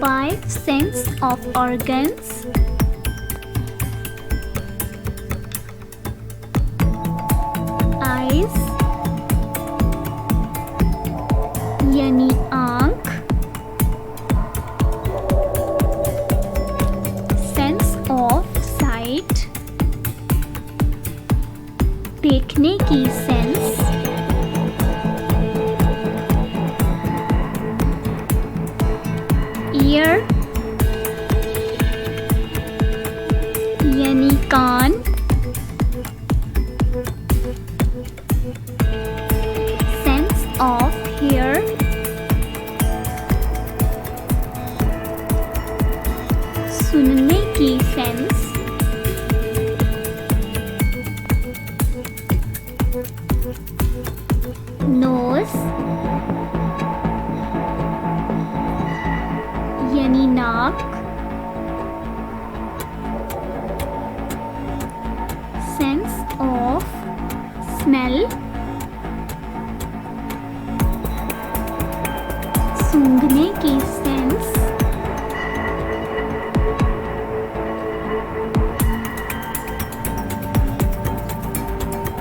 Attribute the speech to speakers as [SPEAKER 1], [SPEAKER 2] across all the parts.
[SPEAKER 1] 5 sense of organs. Eyes यानी आँख, sense of sight देखने की sense, ear यानी कान, sense of hear सुनने की सेंस, नोज यानी नाक, सेंस ऑफ स्मेल सूंघने की सेंस,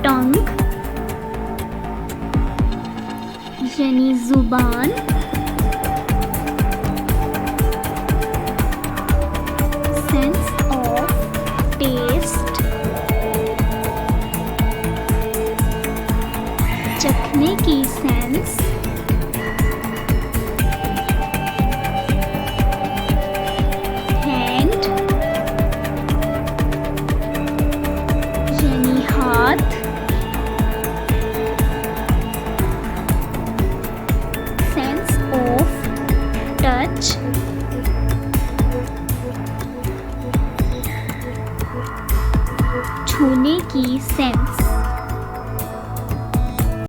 [SPEAKER 1] टंग यानी जुबान, सेंस ऑफ टेस्ट चखने की सेंस, हैंड यानी हाथ, sense of touch छूने की सेंस।